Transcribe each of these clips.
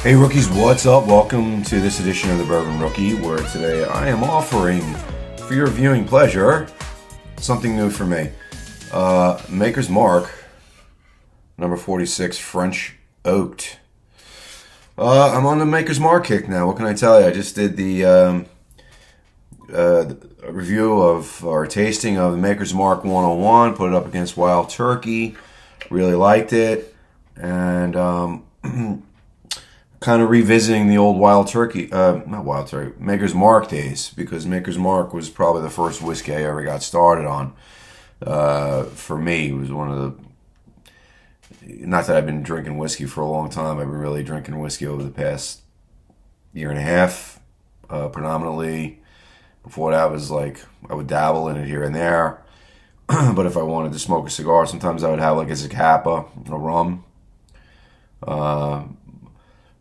Hey rookies, what's up? Welcome to this edition of the Bourbon Rookie, where today I am offering for your viewing pleasure something new for me. Maker's Mark, number 46, French Oaked. I'm on the Maker's Mark kick now. What can I tell you? I just did the review of or tasting of the Maker's Mark 101, put it up against Wild Turkey. Really liked it, and kind of revisiting the old not Wild Turkey, Maker's Mark days, because Maker's Mark was probably the first whiskey I ever got started on. For me, it was one of the, not that I've been drinking whiskey for a long time, I've been really drinking whiskey over the past year and a half, predominantly. Before that was like, I would dabble in it here and there, but if I wanted to smoke a cigar, sometimes I would have like a Zacapa, a rum.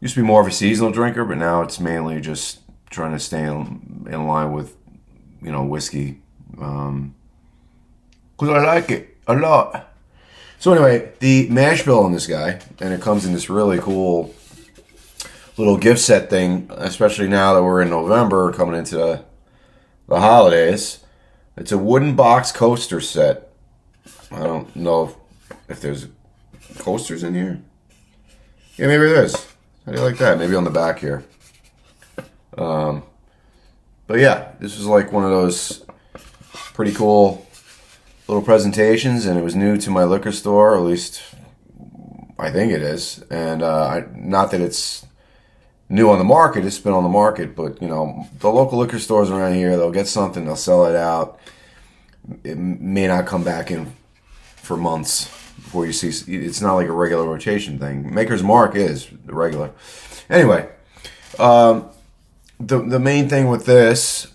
Used to be more of a seasonal drinker, but now it's mainly just trying to stay in line with, whiskey. Because I like it a lot. So anyway, the mash bill on this guy, and it comes in this really cool little gift set thing, especially now that we're in November, coming into the holidays. It's a wooden box coaster set. I don't know if there's coasters in here. Yeah, maybe there is. How do you like that? Maybe on the back here. But yeah, this was like one of those pretty cool little presentations, and it was new to my liquor store, or at least I think it is. And not that it's new on the market, it's been on the market, but the local liquor stores around here, they'll get something, they'll sell it out. It may not come back in for months before you see. It's not like a regular rotation thing. Maker's Mark is the regular. Anyway, the main thing with this,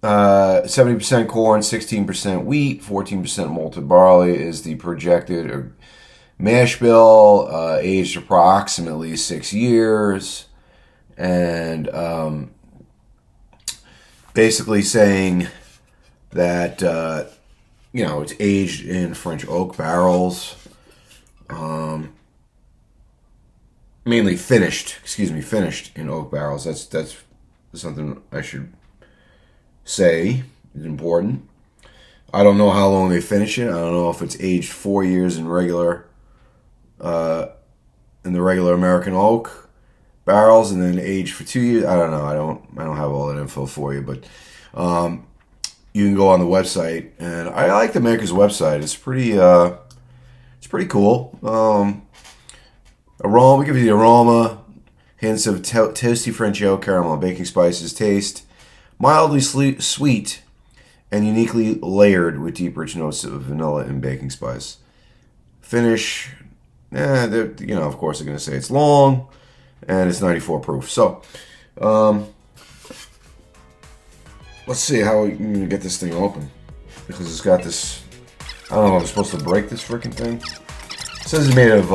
70% corn, 16% wheat, 14% malted barley is the projected mash bill, aged approximately 6 years, and basically saying that it's aged in French oak barrels, mainly finished in oak barrels. That's something I should say is important. I don't know how long they finish it. I don't know if it's aged 4 years in the regular American oak barrels and then aged for 2 years. I don't know. I don't have all that info for you, but you can go on the website, and I like the Maker's website. It's pretty cool. Aroma, we give you the aroma, hints of toasty French oak, caramel, and baking spices. Taste mildly sweet and uniquely layered with deep, rich notes of vanilla and baking spice. Finish, of course they're going to say it's long, and it's 94 proof. So, let's see how we can get this thing open, because it's got this. I don't know if I'm supposed to break this freaking thing. It says it's made of.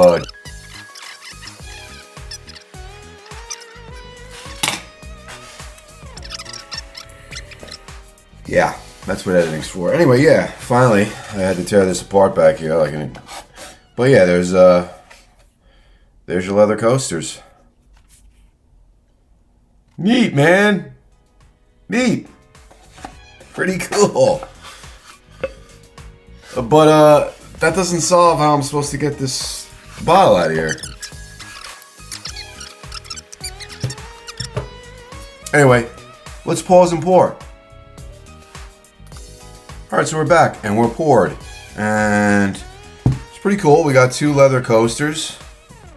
Yeah, that's what editing's for. Anyway, yeah, finally I had to tear this apart back here. But yeah, there's your leather coasters. Neat, man. Neat. Pretty cool. But that doesn't solve how I'm supposed to get this bottle out of here. Anyway, let's pause and pour. Alright, so we're back and we're poured. And it's pretty cool. We got 2 leather coasters.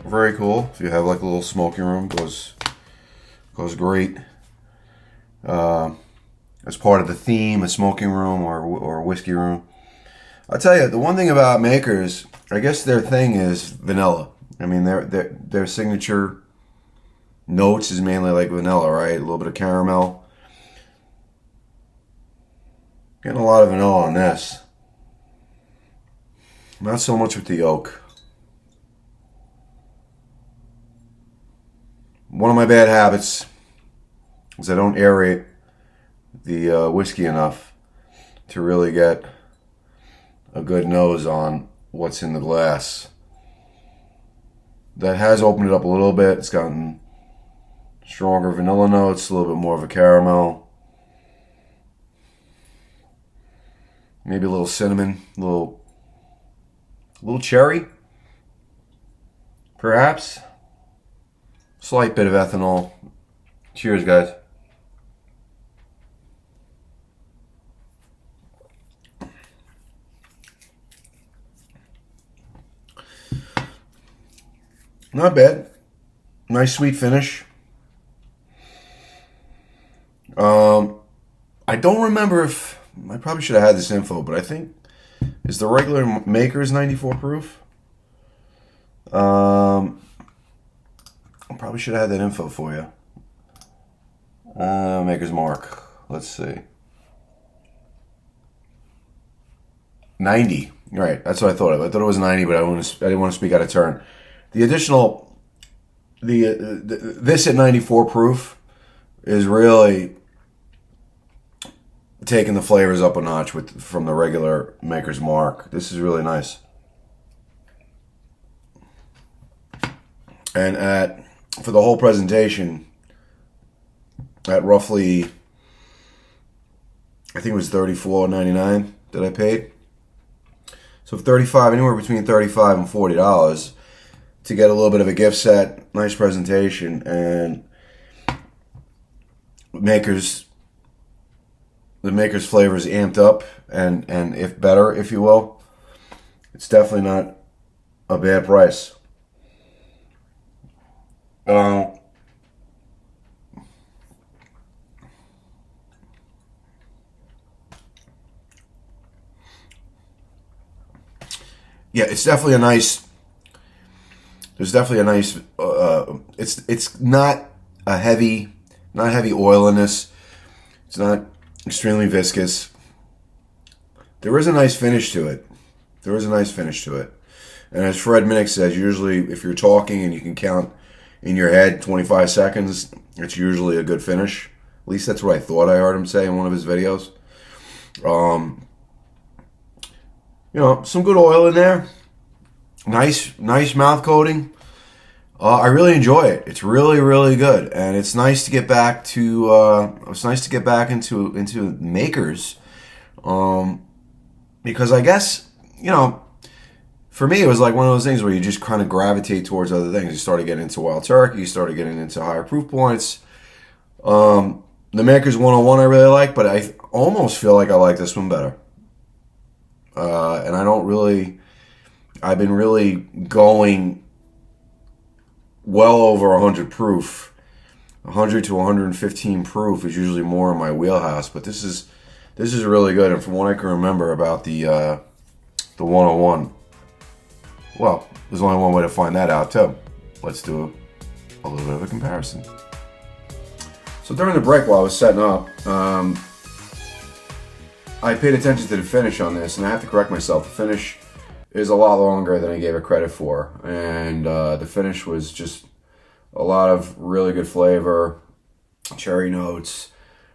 Very cool. If you have like a little smoking room, goes great. As part of the theme, a smoking room or a whiskey room. I'll tell you, the one thing about Makers, I guess their thing is vanilla. I mean, their signature notes is mainly like vanilla, right? A little bit of caramel. Getting a lot of vanilla on this. Not so much with the oak. One of my bad habits is I don't aerate the whiskey enough to really get a good nose on what's in the glass. that has opened it up a little bit. It's gotten stronger vanilla notes, a little bit more of a caramel. Maybe a little cinnamon, a little cherry, perhaps. Slight bit of ethanol. Cheers, guys. Not bad. Nice sweet finish. I don't remember if I probably should have had this info, but I think is the regular Maker's 94 proof. I probably should have had that info for you. Maker's Mark. Let's see. 90. Right, that's what I thought of. I thought it was 90, but I didn't want to speak out of turn. The additional, this at 94 proof is really taking the flavors up a notch from the regular Maker's Mark. This is really nice. And for the whole presentation, at roughly, I think it was $34.99 that I paid. So anywhere between $35 and $40 to get a little bit of a gift set, nice presentation, and the Maker's flavors amped up and if better, if you will. It's definitely not a bad price. Yeah, it's definitely a nice. There's definitely a nice. It's not a heavy, not heavy oil in this. It's not extremely viscous. There is a nice finish to it. And as Fred Minnick says, usually if you're talking and you can count in your head 25 seconds, it's usually a good finish. At least that's what I thought I heard him say in one of his videos. Some good oil in there. Nice mouth coating. I really enjoy it. It's really, really good, and it's nice to get back to. It's nice to get back into Makers, because I guess for me it was like one of those things where you just kind of gravitate towards other things. You started getting into Wild Turkey. You started getting into higher proof points. The Makers 101 I really like, but I almost feel like I like this one better. And I've been really going well over 100 proof. 100 to 115 proof is usually more in my wheelhouse, but this is really good. And from what I can remember about the 101, well, there's only one way to find that out too. Let's do a little bit of a comparison. So during the break while I was setting up, I paid attention to the finish on this, and I have to correct myself. The finish is a lot longer than I gave it credit for, and the finish was just a lot of really good flavor, cherry notes.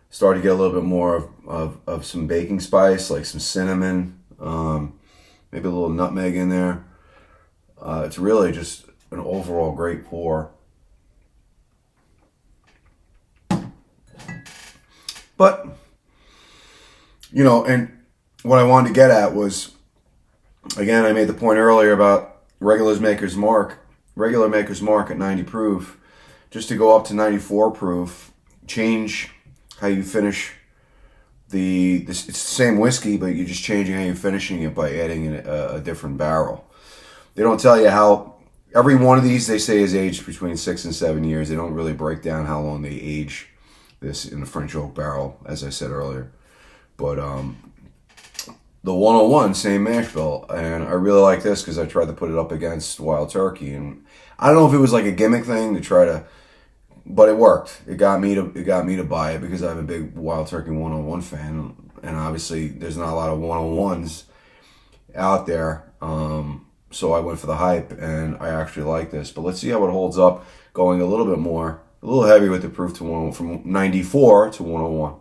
Started to get a little bit more of some baking spice, like some cinnamon, maybe a little nutmeg in there. It's really just an overall great pour. But and what I wanted to get at was, again, I made the point earlier about regular Maker's Mark at 90 proof, just to go up to 94 proof, change how you finish it's the same whiskey, but you're just changing how you're finishing it by adding a different barrel. They don't tell you how, every one of these they say is aged between 6 and 7 years. They don't really break down how long they age this in the French oak barrel, as I said earlier. But the 101, same mash bill, and I really like this because I tried to put it up against Wild Turkey, and I don't know if it was like a gimmick thing to try to, but it worked. It got me to buy it because I'm a big Wild Turkey 101 fan, and obviously there's not a lot of 101s out there, so I went for the hype, and I actually like this. But let's see how it holds up, going a little bit more, a little heavy with the proof to 101, from 94 to 101.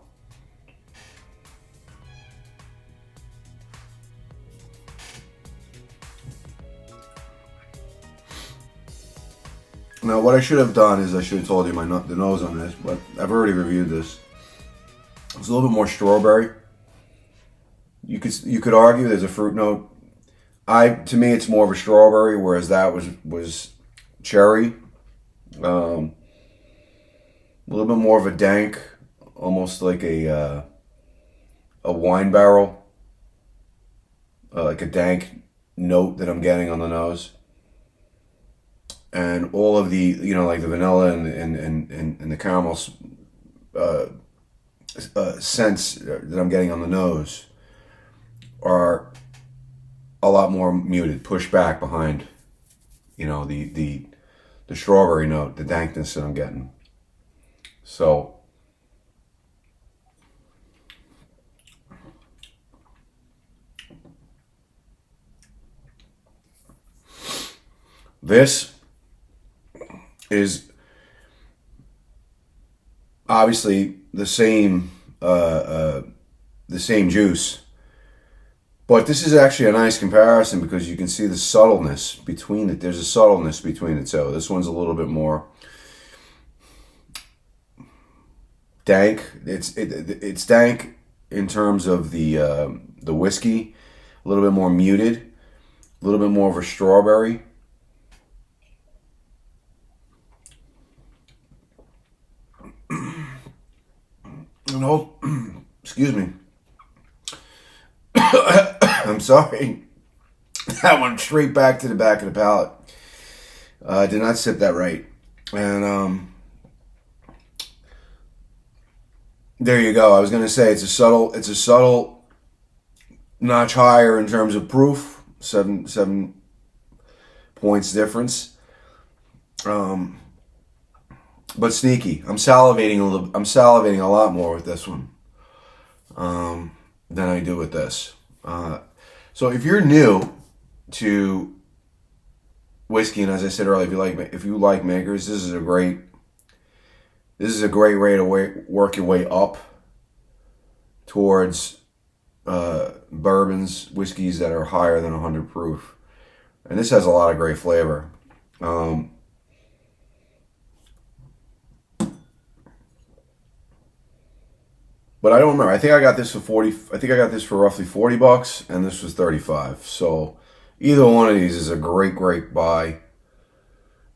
Now, what I should have done is I should have told you the nose on this, but I've already reviewed this. It's a little bit more strawberry. You could argue there's a fruit note. To me, it's more of a strawberry, whereas that was cherry. A little bit more of a dank, almost like a wine barrel, like a dank note that I'm getting on the nose. And all of the, like the vanilla and the caramel scents that I'm getting on the nose are a lot more muted, pushed back behind, the strawberry note, the dankness that I'm getting. So this is obviously the same juice, but this is actually a nice comparison because you can see the subtleness between it. There's a subtleness between the two. This one's a little bit more dank. It's dank in terms of the whiskey, a little bit more muted, a little bit more of a strawberry. Excuse me. I'm sorry. That went straight back to the back of the palate. Did not sip that right. And there you go. I was gonna say it's a subtle notch higher in terms of proof. 7 points difference. But sneaky. I'm salivating a lot more with this one than I do with this. So if you're new to whiskey, and as I said earlier, if you like makers, this is a great way to work your way up towards bourbons, whiskeys that are higher than 100 proof. And this has a lot of great flavor. But I don't remember. I think I got this for roughly $40, and this was $35. So either one of these is a great buy.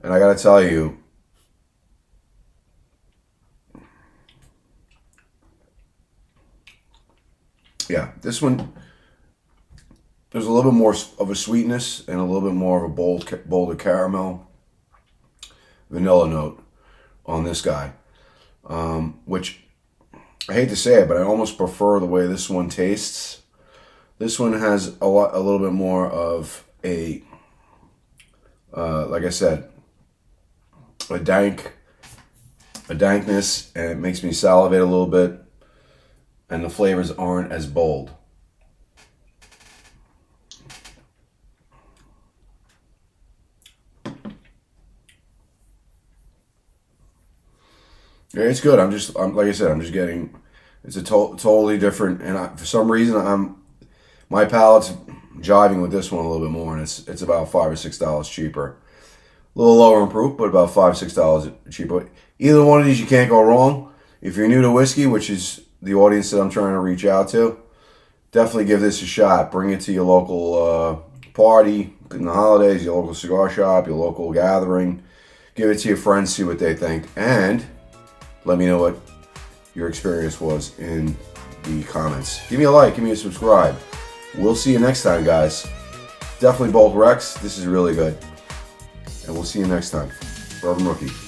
And I gotta tell you, yeah, this one, there's a little bit more of a sweetness and a little bit more of a bolder caramel, vanilla note on this guy, which I hate to say it, but I almost prefer the way this one tastes. This one has a little bit more of a, like I said, a dankness, and it makes me salivate a little bit, and the flavors aren't as bold. Yeah, it's good. I'm like I said, I'm just getting. It's a totally different, and for some reason, my palate's jiving with this one a little bit more, and it's about $5 or $6 cheaper. A little lower in proof, but about $5 or $6 cheaper. Either one of these, you can't go wrong. If you're new to whiskey, which is the audience that I'm trying to reach out to, definitely give this a shot. Bring it to your local party in the holidays, your local cigar shop, your local gathering. Give it to your friends, see what they think, and let me know what your experience was in the comments. Give me a like, give me a subscribe. We'll see you next time, guys. Definitely Bolt Rex. This is really good. And we'll see you next time. Bourbon Rookie.